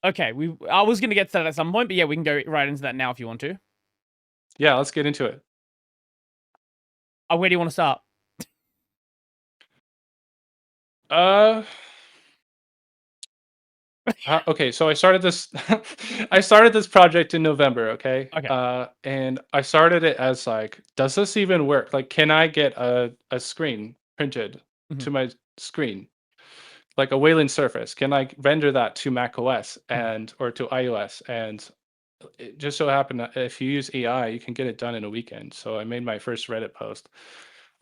Okay, I was going to get to that at some point, but yeah, we can go right into that now if you want to. Yeah, let's get into it. Where do you want to start? Uh, okay, so I started this I started this project in November, okay? Okay. And I started it as like, does this even work? Like, can I get a screen printed Mhm, to my screen? Like a Wayland Surface. Can I render that to Mac OS mhm, and or to iOS? And it just so happened that if you use AI, you can get it done in a weekend. So I made my first Reddit post.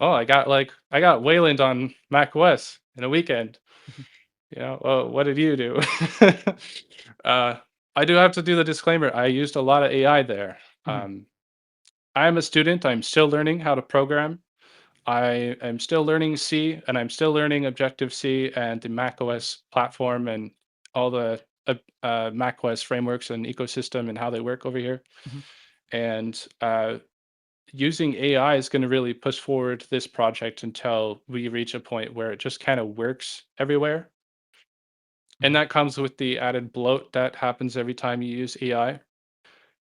Oh, I got Wayland on Mac OS in a weekend. mhm, You know, well, what did you do? uh, I do have to do the disclaimer. I used a lot of AI there. mhm, I am a student. I'm still learning how to program. I am still learning C, and I'm still learning Objective C and the macOS platform and all the macOS frameworks and ecosystem and how they work over here. mhm, And using AI is going to really push forward this project until we reach a point where it just kind of works everywhere. And mhm, that comes with the added bloat that happens every time you use AI.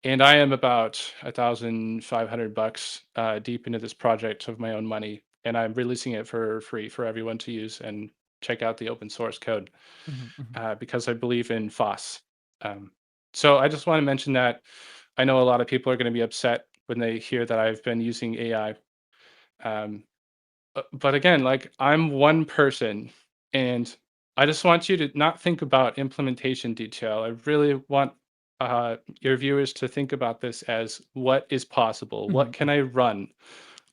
And I am about 1,500 bucks deep into this project of my own money, and I'm releasing it for free for everyone to use and check out the open source code mhm, mhm. because I believe in FOSS. Um, so I just want to mention that I know a lot of people are going to be upset when they hear that I've been using AI. Um, but again, like I'm one person, and I just want you to not think about implementation detail. I really want your viewers to think about this as what is possible. What Mhm, can I run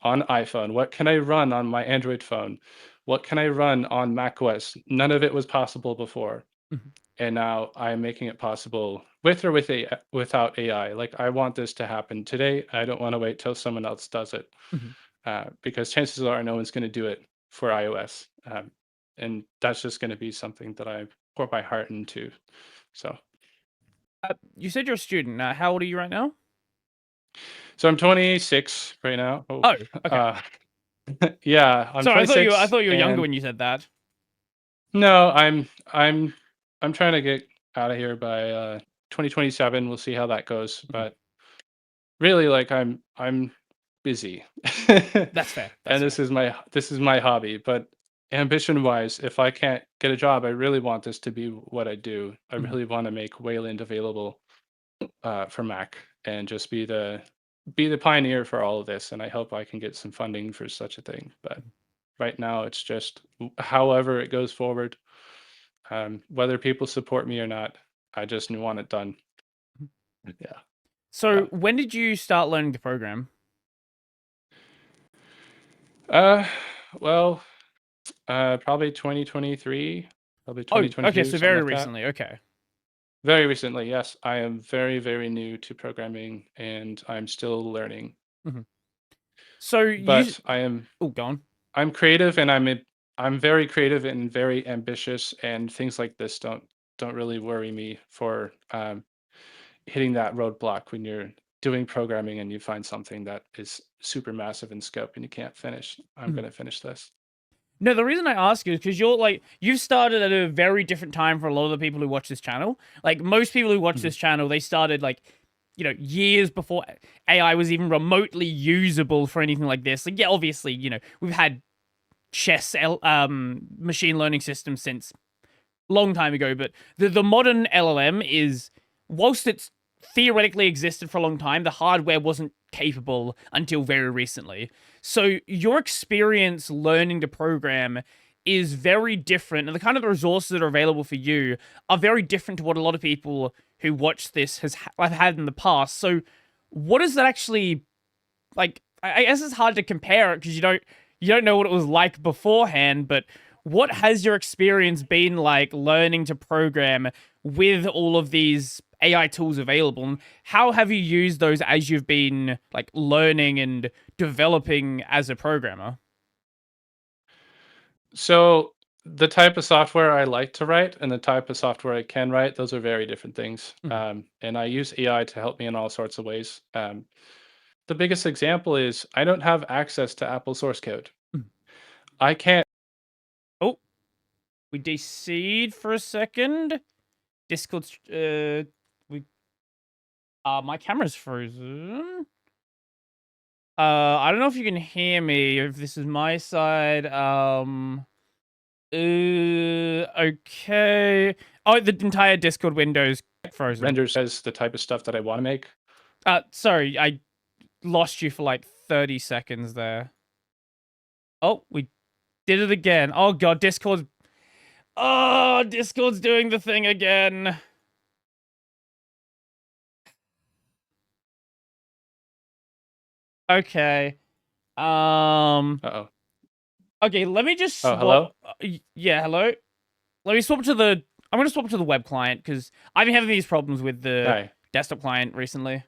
on iPhone? What can I run on my Android phone? What can I run on macOS? None of it was possible before, mhm, and now I'm making it possible with or without AI. Like I want this to happen today. I don't want to wait till someone else does it mhm. because chances are no one's going to do it for iOS. And that's just going to be something that I pour my heart into. So, You said you're a student. How old are you right now? so I'm 26 right now. Oh, Oh, okay. uh, yeah, I'm Sorry, I 26, thought you were younger and when you said that. no, I'm trying to get out of here by 2027. We'll see how that goes, Mhm. but really, like I'm busy, That's fair. That's and fair. this is my hobby. But ambition wise, if I can't get a job, I really want this to be what I do. I Mhm, really want to make Wayland available for Mac and just be the pioneer for all of this. And I hope I can get some funding for such a thing. But mhm, right now, it's just however it goes forward. Whether people support me or not, I just want it done. mhm. Yeah. So, Uh, when did you start learning to program? uh, well, probably 2023, probably Oh, okay, 2022, so something very like that. recently. Okay. Very recently, yes. I am very, very new to programming and I'm still learning. Mhm. So you. But I am Oh, gone. I'm creative and I'm very creative and very ambitious and things like this don't really worry me for hitting that roadblock when you're doing programming and you find something that is super massive in scope and you can't finish. I'm going to finish this. No, the reason I ask you is because you've started at a very different time for a lot of the people who watch this channel. Like most people who watch Mhm. this channel, they started like, years before AI was even remotely usable for anything like this. Like, yeah, obviously, we've had machine learning systems since long time ago, but the modern LLM is, whilst it's theoretically existed for a long time, the hardware wasn't capable until very recently. So your experience learning to program is very different, and the kind of resources that are available for you are very different to what a lot of people who watch this have had in the past. So what is that actually like? I guess it's hard to compare it because you don't know what it was like beforehand, but what has your experience been like learning to program with all of these AI tools available? And how have you used those as you've been like learning and developing as a programmer? So the type of software I like to write and the type of software I can write, those are very different things. Mhm, And I use AI to help me in all sorts of ways. The biggest example is I don't have access to Apple source code. mhm. I can't. Oh, we DC'd for a second. Discord's we my camera's frozen. I don't know if you can hear me, if this is my side. Okay. Oh, the entire Discord window's frozen. Render says the type of stuff that I want to make. Sorry, I lost you for like 30 seconds there. Oh, we did it again. Oh god, Discord's doing the thing again. Okay. Uh-oh. Okay, let me just Oh, swap. hello? Yeah, hello. Let me swap to the. I'm gonna swap to the web client because I've been having these problems with the Hi. desktop client recently.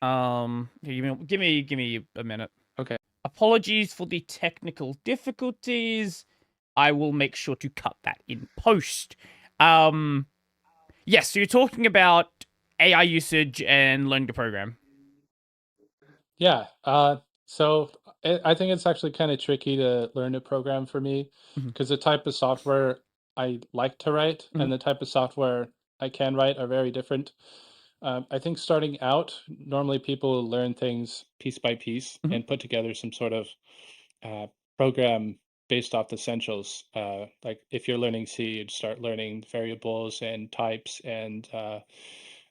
Here, give me a minute. Okay. Apologies for the technical difficulties. I will make sure to cut that in post. Yes. So you're talking about AI usage and learning to program. Yeah. So I think it's actually kind of tricky to learn a program for me Mhm, because the type of software I like to write mhm, and the type of software I can write are very different. I think starting out, normally people learn things piece by piece mhm, and put together some sort of uh, program based off the essentials. Like if you're learning C, you'd start learning variables and types,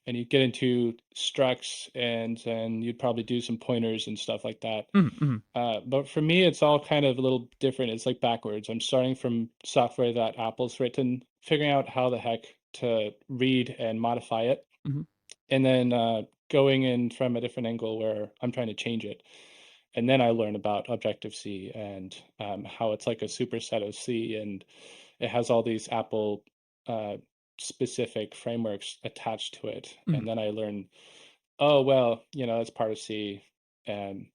and you get into structs, and then you'd probably do some pointers and stuff like that. mhm, mhm, But for me, it's all kind of a little different. It's like backwards. I'm starting from software that Apple's written, figuring out how the heck to read and modify it, mhm, and then going in from a different angle where I'm trying to change it. And then I learn about Objective C and how it's like a superset of C, and it has all these Apple uh, specific frameworks attached to it. mhm, And then I learn, oh well, it's part of C, and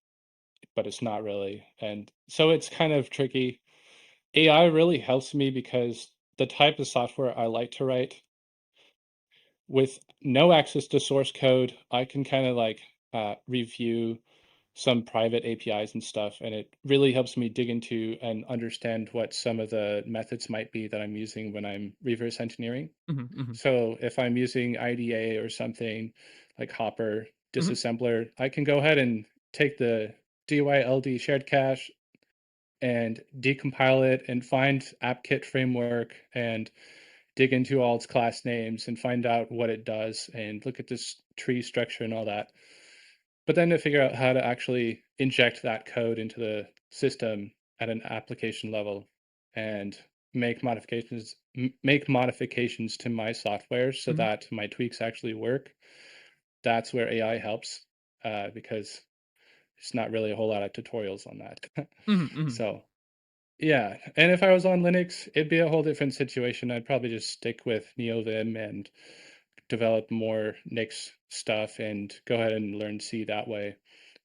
but it's not really. And so it's kind of tricky. AI really helps me because the type of software I like to write with no access to source code, I can kind of like review some private APIs and stuff, and it really helps me dig into and understand what some of the methods might be that I'm using when I'm reverse engineering. mhm, mhm, So if I'm using IDA or something like Hopper mhm, disassembler, I can go ahead and take the DYLD shared cache and decompile it and find AppKit framework and dig into all its class names and find out what it does and look at this tree structure and all that. But then to figure out how to actually inject that code into the system at an application level and make modifications to my software so mhm, that my tweaks actually work. That's where AI helps, because there's not really a whole lot of tutorials on that. mhm, mhm, So yeah, and if I was on Linux, it'd be a whole different situation. I'd probably just stick with NeoVim and develop more Nix stuff and go ahead and learn C that way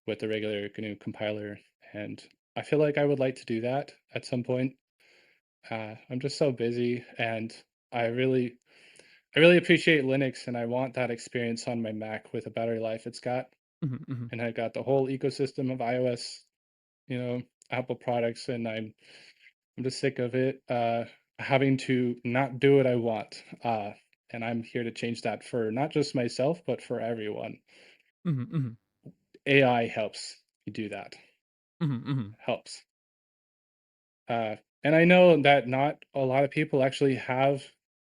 with the regular GNU compiler. And I feel like I would like to do that at some point. I'm just so busy, and I really, I really appreciate Linux, and I want that experience on my Mac with the battery life it's got. mhm, mhm, And I got the whole ecosystem of iOS, you know, Apple products, and I'm just sick of it having to not do what I want. And I'm here to change that for not just myself, but for everyone. mhm, mhm, AI helps you do that. mhm, mhm, Helps. And I know that not a lot of people actually have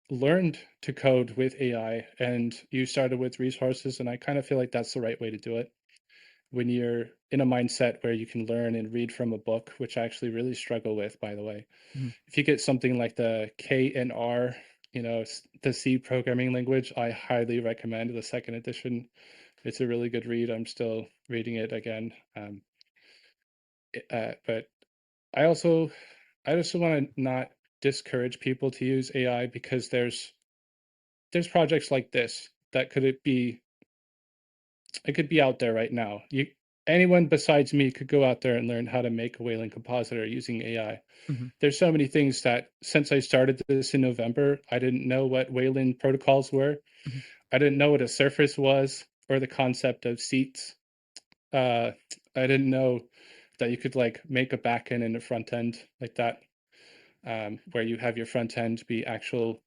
learned to code with AI, and you started with resources, and I kind of feel like that's the right way to do it. When you're in a mindset where you can learn and read from a book, which I actually really struggle with, by the way. mhm, If you get something like the KNR, the C programming language, I highly recommend the second edition. It's a really good read. I'm still reading it again. But I just want to not discourage people to use AI because there's projects like this that it could be out there right now. Anyone besides me could go out there and learn how to make a Wayland compositor using AI. mhm, There's so many things that since I started this in November, I didn't know what Wayland protocols were. mhm, I didn't know what a surface was or the concept of seats. I didn't know that you could like make a backend and a front end like that, where you have your front end be actual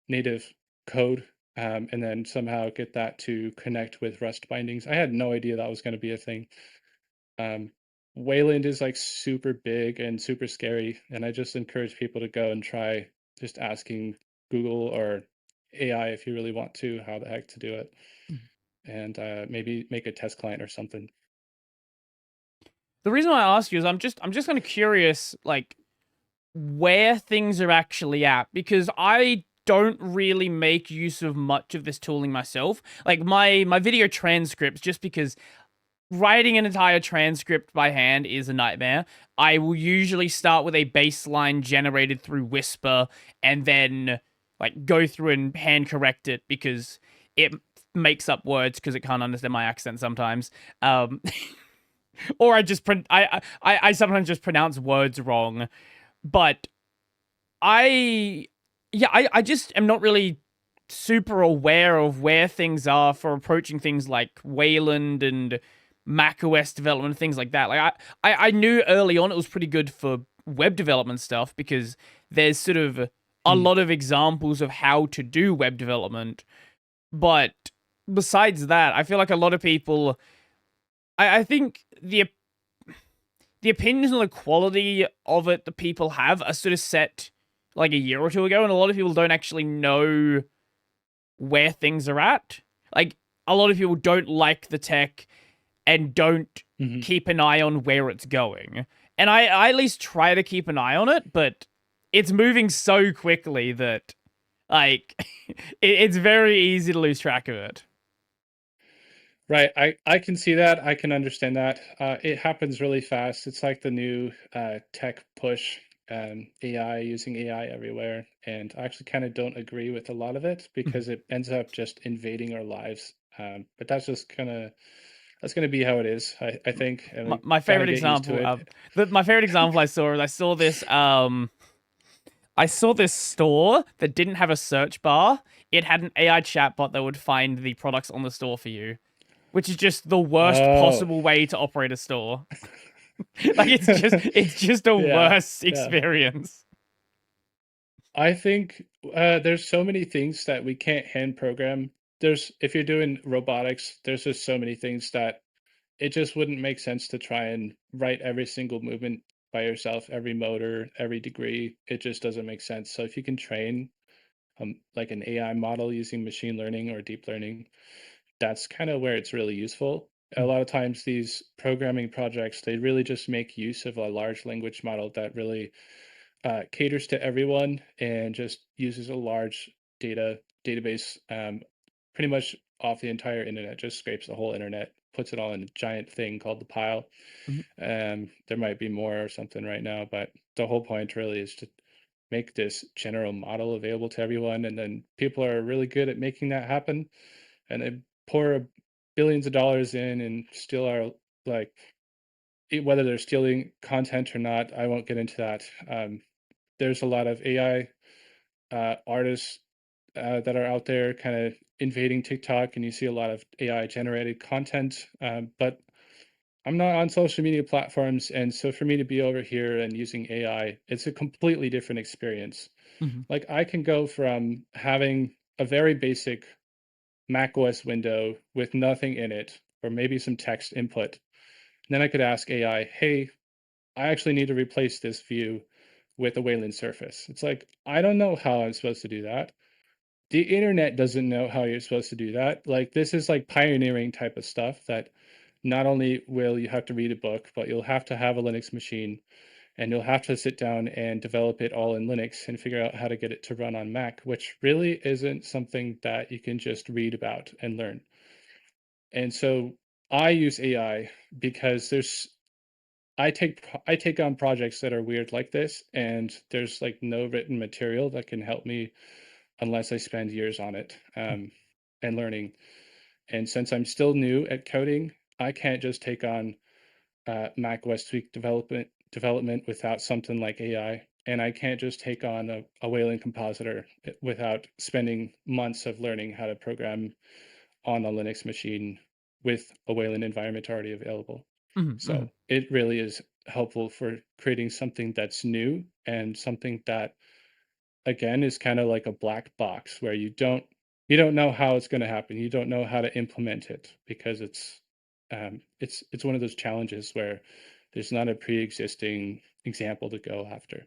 native code, and then somehow get that to connect with Rust bindings. I had no idea that was going to be a thing. Um, Wayland is like super big and super scary, and I just encourage people to go and try just asking Google or AI if you really want to how the heck to do it, Mhm. and maybe make a test client or something. The reason why I ask you is I'm just kind of curious, like where things are actually at, because I don't really make use of much of this tooling myself. Like my video transcripts, just because writing an entire transcript by hand is a nightmare. I will usually start with a baseline generated through Whisper and then like go through and hand correct it because it makes up words because it can't understand my accent sometimes. Um, or I sometimes just pronounce words wrong. But I yeah, I just am not really super aware of where things are for approaching things like Wayland and macOS development, things like that. Like I knew early on it was pretty good for web development stuff because there's sort of a Mm, lot of examples of how to do web development. But besides that, I feel like a lot of people I think the opinions on the quality of it that people have are sort of set like a year or two ago, and a lot of people don't actually know where things are at. Like, a lot of people don't like the tech and don't mhm. keep an eye on where it's going. And I at least try to keep an eye on it, but it's moving so quickly that, like, it's very easy to lose track of it. Right. I can see that. I can understand that. It happens really fast. It's like the new tech push, AI, using AI everywhere. And I actually kind of don't agree with a lot of it because it ends up just invading our lives. But that's gonna be how it is, I think, and My, we my got to favorite get used to example, it. my favorite example I saw is I saw this store that didn't have a search bar. It had an AI chatbot that would find the products on the store for you, which is just the worst Oh, possible way to operate a store. Like it's just a yeah, worse yeah. experience. I think there's so many things that we can't hand program. There's if you're doing robotics, there's just so many things that it just wouldn't make sense to try and write every single movement by yourself, every motor, every degree. It just doesn't make sense. So if you can train like an AI model using machine learning or deep learning, that's kind of where it's really useful. A lot of times these programming projects, they really just make use of a large language model that really caters to everyone and just uses a large database pretty much off the entire internet, just scrapes the whole internet, puts it all in a giant thing called the pile. Mhm, There might be more or something right now, but the whole point really is to make this general model available to everyone. And then people are really good at making that happen. And they pour billions of dollars in and still are like, whether they're stealing content or not, I won't get into that. There's a lot of AI artists that are out there kind of invading TikTok, and you see a lot of AI generated content. But I'm not on social media platforms, and so for me to be over here and using AI, it's a completely different experience. mhm, Like I can go from having a very basic Mac OS window with nothing in it, or maybe some text input. And then I could ask AI, hey, I actually need to replace this view with a Wayland surface. It's like, I don't know how I'm supposed to do that. The internet doesn't know how you're supposed to do that. Like, this is like pioneering type of stuff that not only will you have to read a book, but you'll have to have a Linux machine and you'll have to sit down and develop it all in Linux and figure out how to get it to run on Mac, which really isn't something that you can just read about and learn. And so I use AI because I take on projects that are weird like this, and there's like no written material that can help me unless I spend years on it and learning. And since I'm still new at coding, I can't just take on Mac OS tweak development without something like AI, and I can't just take on a Wayland compositor without spending months of learning how to program on a Linux machine with a Wayland environment already available. mhm, So mhm, it really is helpful for creating something that's new and something that again is kind of like a black box where you don't you don't know how it's going to happen. You don't know how to implement it because it's one of those challenges where there's not a pre-existing example to go after.